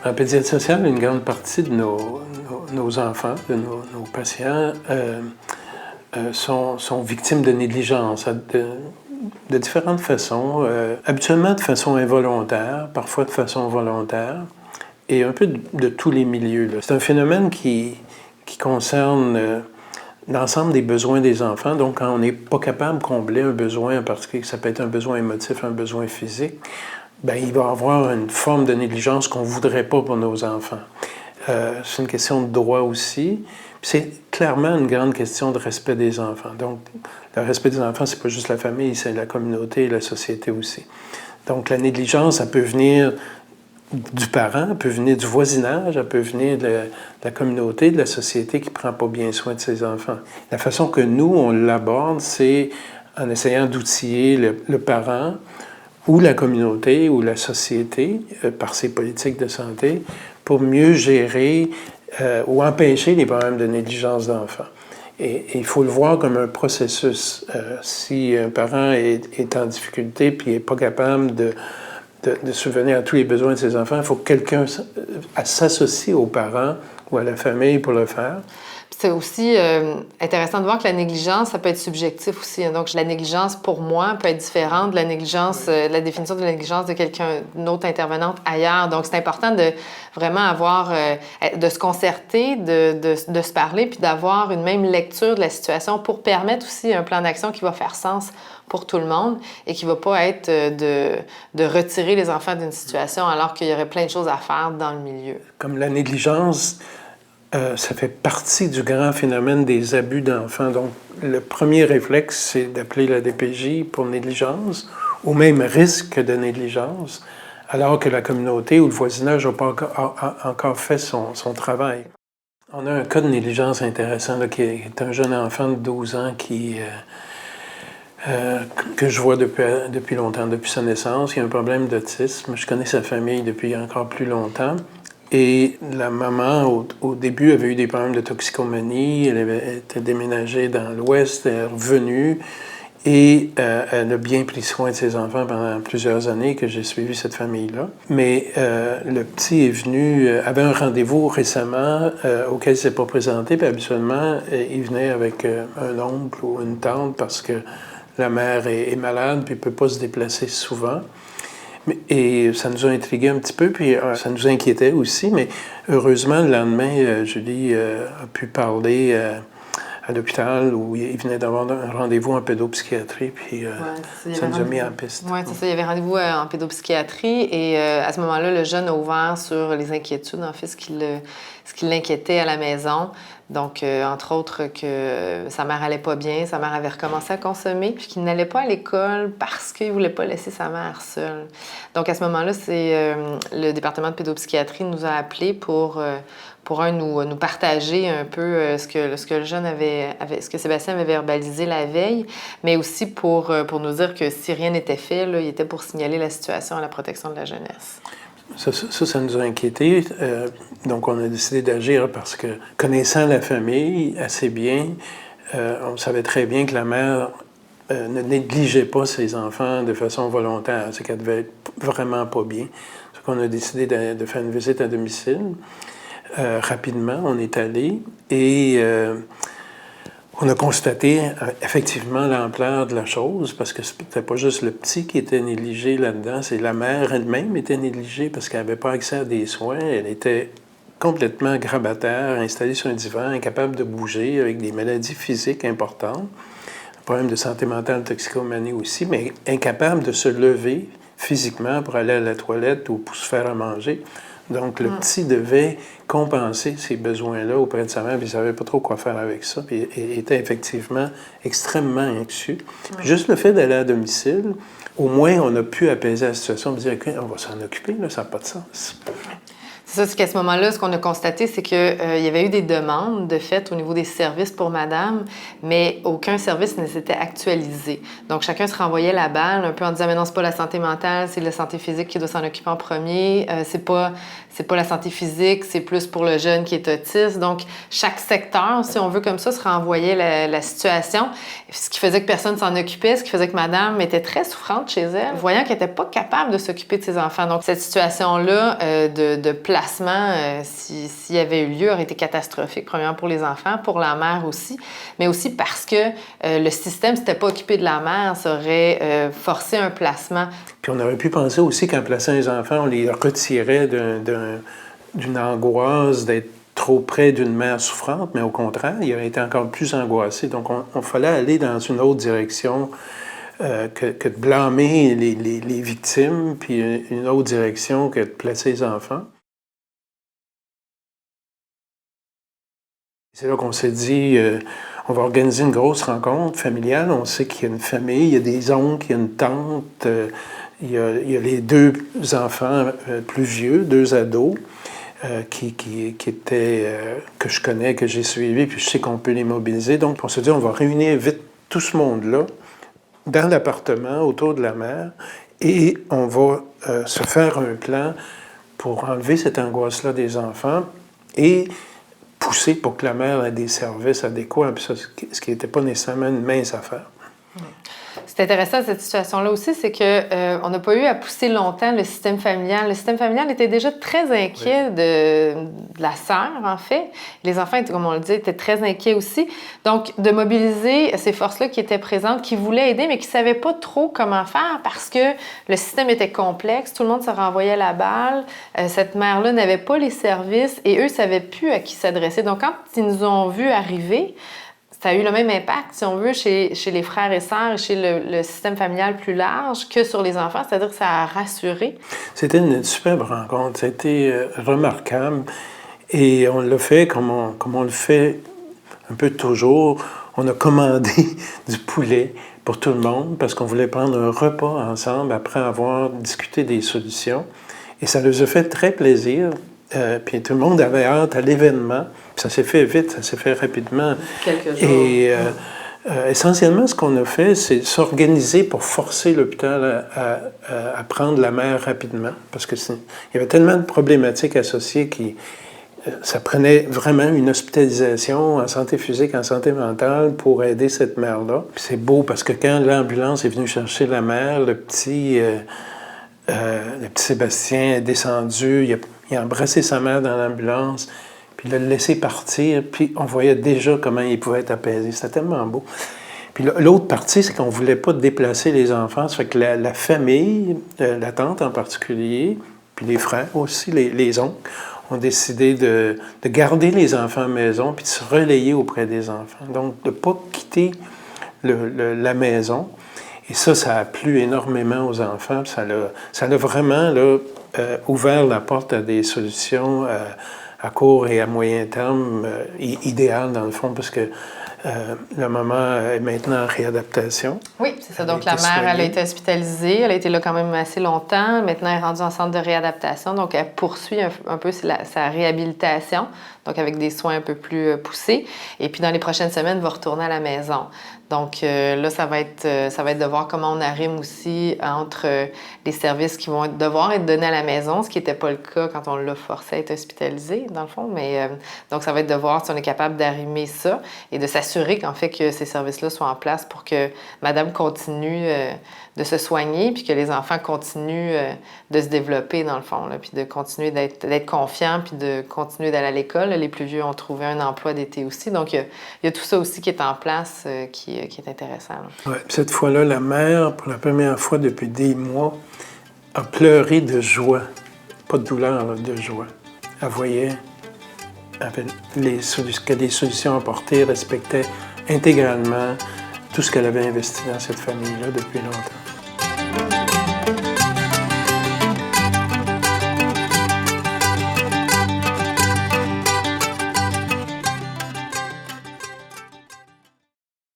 En pédiatrie sociale, une grande partie de nos enfants, de nos patients, sont victimes de négligence de différentes façons, habituellement de façon involontaire, parfois de façon volontaire, et un peu de tous les milieux. C'est un phénomène qui concerne l'ensemble des besoins des enfants. Donc, quand on n'est pas capable de combler un besoin en particulier, ça peut être un besoin émotif, un besoin physique, bien, il va y avoir une forme de négligence qu'on ne voudrait pas pour nos enfants. C'est une question de droit aussi. C'est clairement une grande question de respect des enfants. Donc, le respect des enfants, c'est pas juste la famille, c'est la communauté et la société aussi. Donc, la négligence, elle peut venir du parent, elle peut venir du voisinage, elle peut venir de la communauté, de la société qui ne prend pas bien soin de ses enfants. La façon que nous, on l'aborde, c'est en essayant d'outiller le parent ou la communauté ou la société par ses politiques de santé pour mieux gérer ou empêcher les problèmes de négligence d'enfants. Et il faut le voir comme un processus. Si un parent est en difficulté puis n'est pas capable de subvenir à tous les besoins de ses enfants, il faut que quelqu'un s'associe aux parents ou à la famille pour le faire. C'est aussi intéressant de voir que la négligence, ça peut être subjectif aussi. Donc, la négligence, pour moi, peut être différente de la négligence, la définition de la négligence de quelqu'un, d'une autre intervenante ailleurs. Donc, c'est important de vraiment avoir, de se concerter, de se parler, puis d'avoir une même lecture de la situation pour permettre aussi un plan d'action qui va faire sens pour tout le monde et qui ne va pas être de retirer les enfants d'une situation alors qu'il y aurait plein de choses à faire dans le milieu. Comme la négligence, ça fait partie du grand phénomène des abus d'enfants. Donc, le premier réflexe, c'est d'appeler la DPJ pour négligence, ou même risque de négligence, alors que la communauté ou le voisinage n'a pas encore fait son travail. On a un cas de négligence intéressant, là, qui est un jeune enfant de 12 ans que je vois depuis longtemps, depuis sa naissance. Il a un problème d'autisme. Je connais sa famille depuis encore plus longtemps. Et la maman, au début, avait eu des problèmes de toxicomanie. Elle était déménagée dans l'Ouest, elle est revenue. Et elle a bien pris soin de ses enfants pendant plusieurs années que j'ai suivi cette famille-là. Mais le petit est venu, avait un rendez-vous récemment auquel il ne s'est pas présenté. Puis habituellement, il venait avec un oncle ou une tante parce que la mère est malade puis ne peut pas se déplacer souvent. Et ça nous a intrigués un petit peu, puis ça nous inquiétait aussi, mais heureusement, le lendemain, Julie a pu parler à l'hôpital où il venait d'avoir un rendez-vous en pédopsychiatrie, puis ça nous a mis en piste. Oui, c'est ça. Il y avait rendez-vous en pédopsychiatrie et à ce moment-là, le jeune a ouvert sur les inquiétudes, en fait, ce qui l'inquiétait à la maison. Donc, entre autres, que sa mère allait pas bien, sa mère avait recommencé à consommer, puis qu'il n'allait pas à l'école parce qu'il voulait pas laisser sa mère seule. Donc, à ce moment-là, c'est le département de pédopsychiatrie nous a appelés pour nous partager un peu ce que le jeune ce que Sébastien avait verbalisé la veille, mais aussi pour nous dire que si rien n'était fait, là, il était pour signaler la situation à la protection de la jeunesse. Ça nous a inquiétés. Donc, on a décidé d'agir parce que, connaissant la famille assez bien, on savait très bien que la mère ne négligeait pas ses enfants de façon volontaire. C'est qu'elle devait être vraiment pas bien. Donc, on a décidé de faire une visite à domicile. Rapidement, on est allé et on a constaté effectivement l'ampleur de la chose parce que c'était pas juste le petit qui était négligé là-dedans, c'est la mère elle-même était négligée parce qu'elle n'avait pas accès à des soins. Elle était complètement grabataire, installée sur un divan, incapable de bouger, avec des maladies physiques importantes, un problème de santé mentale, toxicomanie aussi, mais incapable de se lever physiquement pour aller à la toilette ou pour se faire à manger. Donc, le petit devait compenser ces besoins-là auprès de sa mère, puis il ne savait pas trop quoi faire avec ça, puis il était effectivement extrêmement anxieux. Puis juste le fait d'aller à domicile, au moins, on a pu apaiser la situation, dire OK, on va s'en occuper, là, ça n'a pas de sens. C'est ça, c'est qu'à ce moment-là, ce qu'on a constaté, c'est qu'il y avait eu des demandes de fait au niveau des services pour madame, mais aucun service ne s'était actualisé. Donc, chacun se renvoyait la balle un peu en disant « Mais non, c'est pas la santé mentale, c'est la santé physique qui doit s'en occuper en premier. C'est pas c'est pas la santé physique, c'est plus pour le jeune qui est autiste. Donc, chaque secteur, si on veut comme ça, se renvoyait la situation, ce qui faisait que personne s'en occupait, ce qui faisait que madame était très souffrante chez elle, voyant qu'elle n'était pas capable de s'occuper de ses enfants. Donc, cette situation-là de placement, s'il y avait eu lieu, aurait été catastrophique, premièrement pour les enfants, pour la mère aussi, mais aussi parce que le système ne s'était pas occupé de la mère, ça aurait forcé un placement. Puis on aurait pu penser aussi qu'en plaçant les enfants, on les retirait d'une angoisse d'être trop près d'une mère souffrante, mais au contraire, il aurait été encore plus angoissé. Donc, on fallait aller dans une autre direction que de blâmer les victimes, puis une autre direction que de placer les enfants. C'est là qu'on s'est dit, on va organiser une grosse rencontre familiale. On sait qu'il y a une famille, il y a des oncles, il y a une tante, il y a les 2 enfants plus vieux, 2 ados, qui étaient, que je connais, que j'ai suivis, puis je sais qu'on peut les mobiliser. Donc, on s'est dit, on va réunir vite tout ce monde-là dans l'appartement, autour de la mère, et on va se faire un plan pour enlever cette angoisse-là des enfants et pousser pour que la mère ait des services adéquats, puis ça, ce qui n'était pas nécessairement une mince affaire. C'est intéressant, cette situation-là aussi, c'est qu'on n'a pas eu à pousser longtemps le système familial. Le système familial était déjà très inquiet de la sœur, en fait. Les enfants, comme on le dit, étaient très inquiets aussi. Donc, de mobiliser ces forces-là qui étaient présentes, qui voulaient aider, mais qui ne savaient pas trop comment faire parce que le système était complexe, tout le monde se renvoyait la balle, cette mère-là n'avait pas les services et eux ne savaient plus à qui s'adresser. Donc, quand ils nous ont vus arriver, ça a eu le même impact, si on veut, chez les frères et sœurs et chez le système familial plus large que sur les enfants, c'est-à-dire que ça a rassuré. C'était une superbe rencontre, ça a été remarquable et on l'a fait comme on le fait un peu toujours. On a commandé du poulet pour tout le monde parce qu'on voulait prendre un repas ensemble après avoir discuté des solutions et ça nous a fait très plaisir. Puis tout le monde avait hâte à l'événement. Puis ça s'est fait vite, ça s'est fait rapidement. Quelques jours. Et essentiellement, ce qu'on a fait, c'est s'organiser pour forcer l'hôpital à prendre la mère rapidement. Parce qu'il y avait tellement de problématiques associées ça prenait vraiment une hospitalisation en santé physique, en santé mentale pour aider cette mère-là. Puis c'est beau parce que quand l'ambulance est venue chercher la mère, le petit Sébastien est descendu, il a embrassé sa mère dans l'ambulance, puis il l'a laissé partir, puis on voyait déjà comment il pouvait être apaisé. C'était tellement beau. Puis l'autre partie, c'est qu'on ne voulait pas déplacer les enfants. Ça fait que la famille, la tante en particulier, puis les frères aussi, les oncles, ont décidé de garder les enfants à la maison puis de se relayer auprès des enfants. Donc, de ne pas quitter la maison. Et ça a plu énormément aux enfants. Ça a vraiment ouvert la porte à des solutions à court et à moyen terme idéales, dans le fond, parce que le maman est maintenant en réadaptation. Oui, c'est ça. Donc, la mère, elle a été hospitalisée. Elle a été là quand même assez longtemps. Maintenant, elle est rendue en centre de réadaptation. Donc, elle poursuit un peu sa réhabilitation, donc avec des soins un peu plus poussés. Et puis, dans les prochaines semaines, elle va retourner à la maison. Donc, là, ça va être de voir comment on arrime aussi entre les services qui vont devoir être donnés à la maison, ce qui n'était pas le cas quand on l'a forcé à être hospitalisé, dans le fond. Mais donc, ça va être de voir si on est capable d'arrimer ça et de s'assurer qu'en fait, que ces services-là soient en place pour que madame continue de se soigner puis que les enfants continuent de se développer, dans le fond, là, puis de continuer d'être confiants puis de continuer d'aller à l'école. Les plus vieux ont trouvé un emploi d'été aussi. Donc, il y a tout ça aussi qui est en place qui est intéressant. Ouais, cette fois-là, la mère, pour la première fois depuis des mois, a pleuré de joie. Pas de douleur, là, de joie. Elle voyait que des solutions apportées, respectait intégralement tout ce qu'elle avait investi dans cette famille-là depuis longtemps.